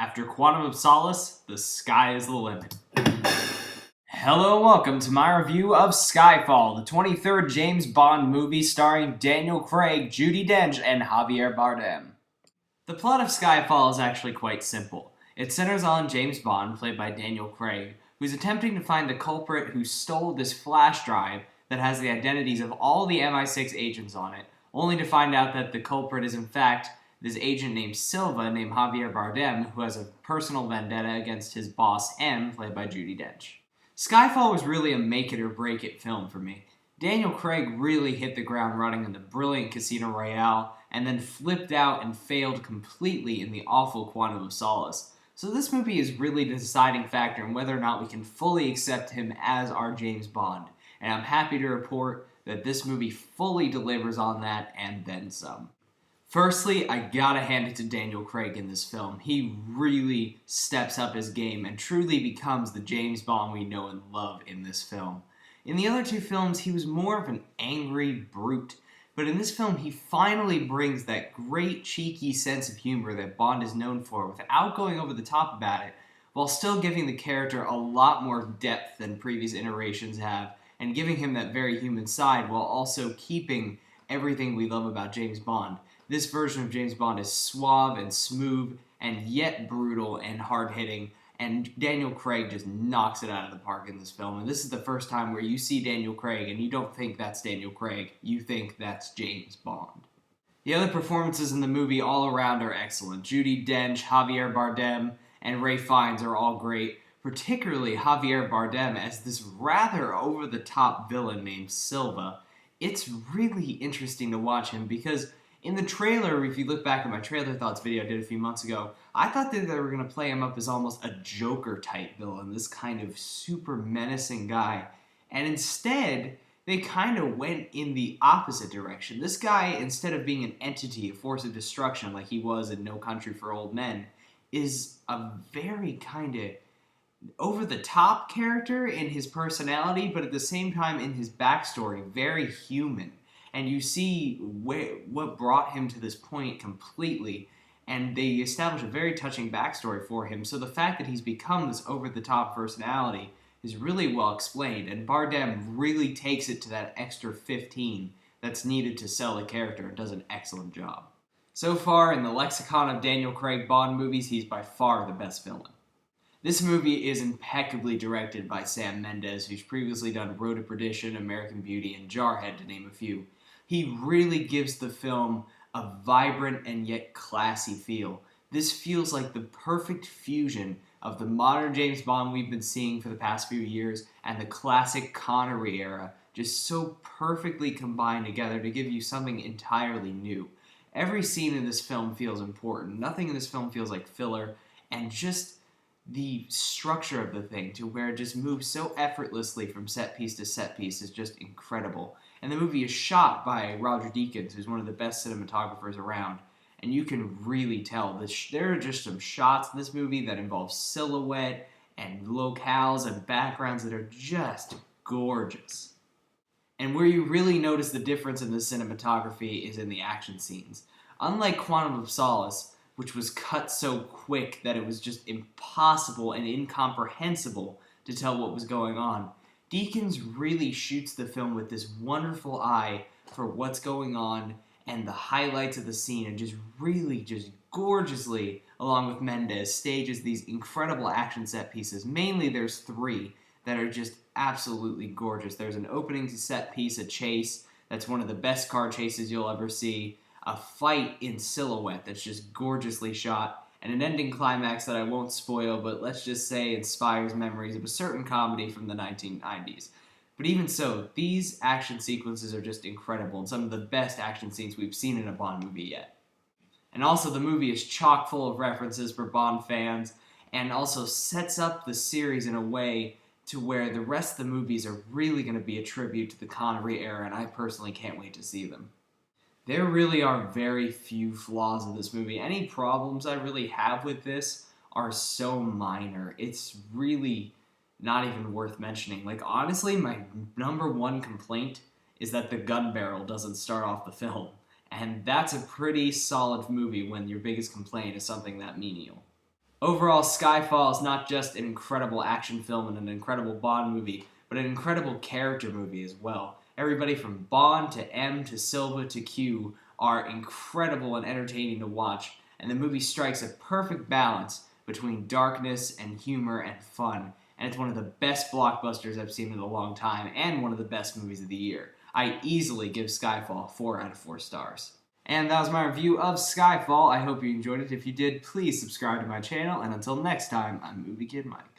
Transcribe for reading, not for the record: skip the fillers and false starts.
After Quantum of Solace, the sky is the limit. Hello and welcome to my review of Skyfall, the 23rd James Bond movie starring Daniel Craig, Judi Dench, and Javier Bardem. The plot of Skyfall is actually quite simple. It centers on James Bond, played by Daniel Craig, who's attempting to find the culprit who stole this flash drive that has the identities of all the MI6 agents on it, only to find out that the culprit is in fact this agent named Silva, named Javier Bardem, who has a personal vendetta against his boss M, played by Judi Dench. Skyfall was really a make-it-or-break-it film for me. Daniel Craig really hit the ground running in the brilliant Casino Royale, and then flipped out and failed completely in the awful Quantum of Solace. So this movie is really the deciding factor in whether or not we can fully accept him as our James Bond. And I'm happy to report that this movie fully delivers on that and then some. Firstly, I gotta hand it to Daniel Craig in this film. He really steps up his game and truly becomes the James Bond we know and love in this film. In the other two films, he was more of an angry brute, but in this film, he finally brings that great cheeky sense of humor that Bond is known for without going over the top about it, while still giving the character a lot more depth than previous iterations have, and giving him that very human side while also keeping everything we love about James Bond. This version of James Bond is suave and smooth and yet brutal and hard-hitting, and Daniel Craig just knocks it out of the park in this film. And this is the first time where you see Daniel Craig and you don't think that's Daniel Craig, you think that's James Bond. The other performances in the movie all around are excellent. Judi Dench, Javier Bardem, and Ralph Fiennes are all great, particularly Javier Bardem as this rather over-the-top villain named Silva. It's really interesting to watch him because in the trailer, if you look back at my trailer thoughts video I did a few months ago, I thought that they were going to play him up as almost a Joker-type villain, this kind of super menacing guy. And instead, they kind of went in the opposite direction. This guy, instead of being an entity, a force of destruction like he was in No Country for Old Men, is a very kind of over-the-top character in his personality, but at the same time in his backstory, very human. And you see what brought him to this point completely, and they establish a very touching backstory for him, so the fact that he's become this over-the-top personality is really well explained, and Bardem really takes it to that extra 15 that's needed to sell the character and does an excellent job. So far, in the lexicon of Daniel Craig Bond movies, he's by far the best villain. This movie is impeccably directed by Sam Mendes, who's previously done Road to Perdition, American Beauty, and Jarhead, to name a few. He really gives the film a vibrant and yet classy feel. This feels like the perfect fusion of the modern James Bond we've been seeing for the past few years and the classic Connery era, just so perfectly combined together to give you something entirely new. Every scene in this film feels important. Nothing in this film feels like filler, and just the structure of the thing to where it just moves so effortlessly from set piece to set piece is just incredible. And the movie is shot by Roger Deakins, who's one of the best cinematographers around. And you can really tell that there are just some shots in this movie that involve silhouette and locales and backgrounds that are just gorgeous. And where you really notice the difference in the cinematography is in the action scenes. Unlike Quantum of Solace, which was cut so quick that it was just impossible and incomprehensible to tell what was going on, Deakins really shoots the film with this wonderful eye for what's going on and the highlights of the scene, and just really just gorgeously, along with Mendes, stages these incredible action set pieces. Mainly there's three that are just absolutely gorgeous. There's an opening set piece, a chase, that's one of the best car chases you'll ever see, a fight in silhouette that's just gorgeously shot, and an ending climax that I won't spoil, but let's just say inspires memories of a certain comedy from the 1990s. But even so, these action sequences are just incredible, and some of the best action scenes we've seen in a Bond movie yet. And also, the movie is chock full of references for Bond fans, and also sets up the series in a way to where the rest of the movies are really going to be a tribute to the Connery era, and I personally can't wait to see them. There really are very few flaws in this movie. Any problems I really have with this are so minor. It's really not even worth mentioning. Like, honestly, my number one complaint is that the gun barrel doesn't start off the film. And that's a pretty solid movie when your biggest complaint is something that menial. Overall, Skyfall is not just an incredible action film and an incredible Bond movie, but an incredible character movie as well. Everybody from Bond to M to Silva to Q are incredible and entertaining to watch, and the movie strikes a perfect balance between darkness and humor and fun, and it's one of the best blockbusters I've seen in a long time, and one of the best movies of the year. I easily give Skyfall 4 out of 4 stars. And that was my review of Skyfall. I hope you enjoyed it. If you did, please subscribe to my channel, and until next time, I'm Movie Kid Mike.